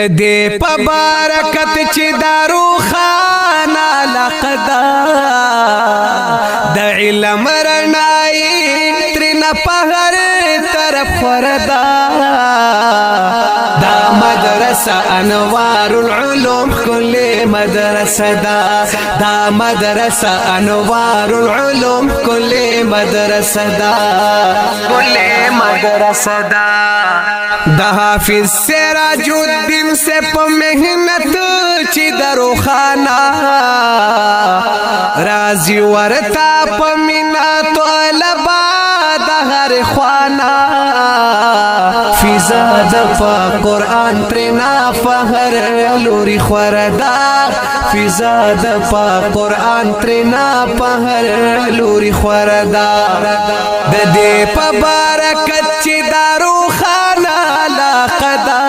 دې په برکت چې دارو خانه لقدا د علم رڼای ترنه په هر طرف خوردا دا مدرسه انوار العلوم كل مدرسه دا مدرسه انوار العلوم كل مدرسه كل مدرسه دا حافظ سراج الدین سے په مهنت چې درو خانا رازي ورتا په مینا طلبا د هر خوانا فضا د قرآن ترنا فهر لوري خوردا فضا د قرآن ترنا فهر لوري خوردا د دې په برکت چې دارو خانا لقدا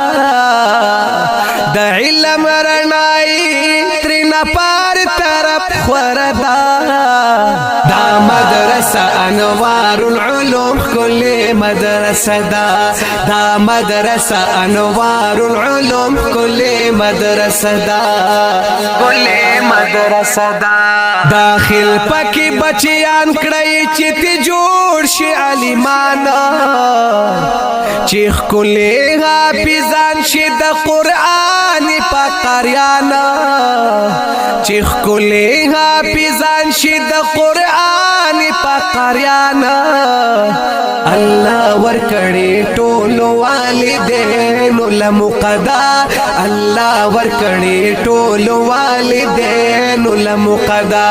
د علم رڼای ترنا پر طرف خوردا دا مدرسه انوار العلوم كل مدرسه دا مدرسه انوار العلوم كل مدرسه كل مدرسه داخل پکې بچیان کړی چې ته جوړ شي عالمان چې خلې حافظان شي د قران پاک قاریان چې خلې حافظان شي د قران پاک قاریان الله ورکړي ټول والدین لمقدا الله ورکړي ټول والدین لمقدا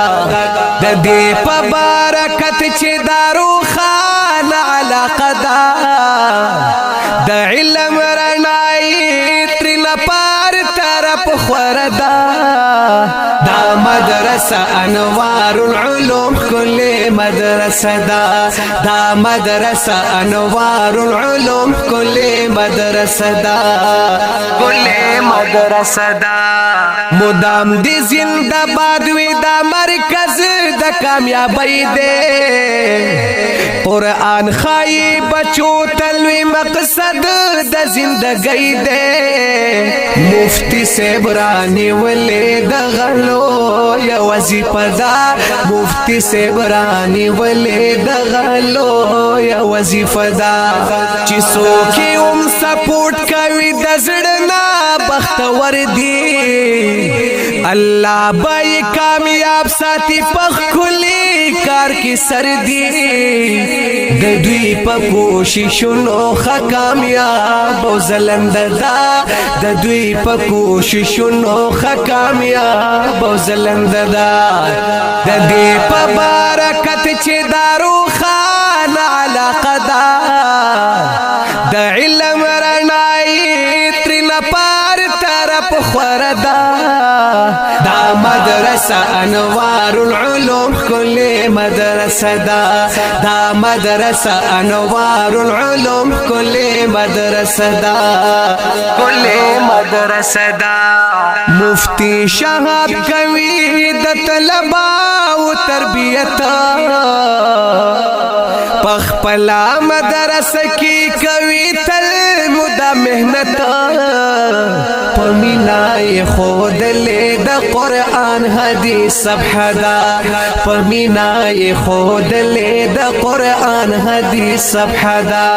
د دې په برکت چې دارو خان علاقدا د علم رڼای ترنه پر طرف خوردا دا مدرسه انوار العلوم كل مدرسه دا مدرسه انوار العلوم كل مدرسه كل مدرسه مدام دي زنده باد وي دا مرکز د کامیابی دے قرآن خائی بچو تلوی مقصد د زندگی دے مفتی سیبرانی ولی د غلو یا وظیفه دا مفتی سیبرانی ولی د غلو یا وظیفه دا چې څوک هم سپورټ کوي د زړه بختور دی الله بای کامیاب ساتي پخ کلی کار کی سردی د دوی په کوششونو ښه کامیاب او زلند دا د دوی په کوششونو ښه کامیاب او زلند دا د دې په برکت چې دارو خان علاقدا د علم رڼای ترنه پر طرف خوردا دا مدرسه انوار العلوم كل مدرسه دا مدرسه انوار العلوم كل مدرسه كل مدرسه مفتی شهاب کوي د طلبا او تربیت پخپلا مدرسه کی کوي تل مدا مهنت پمینای خود له د قران حدیث صفحه دا پمینای خود له د قران حدیث صفحه دا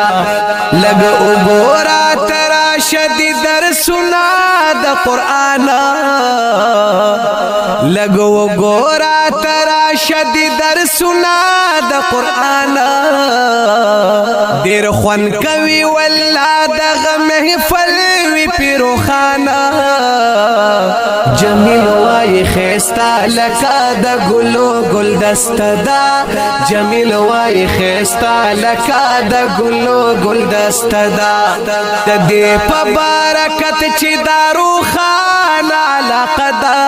لګ وګورا ترا شدید درسنا د قران لګ وګورا ترا شدید درسنا د قران ډیر خوان کوي والله دغه محفل وی پیرو خانا جمیل وای خستا لکا د ګلو ګلدسته دا جمیل وای خستا لکا د ګلو ګلدسته دا د دې په برکت چې دارو خان علاقدا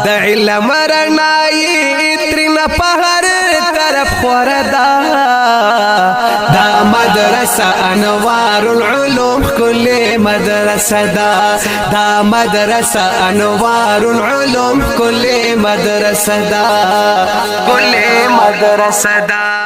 د علم رڼای ترنه په هر طرف خوردا دا مدرسه انوار العلوم كل مدرسه دا مدرسه انوار العلوم كل مدرسه كل مدرسه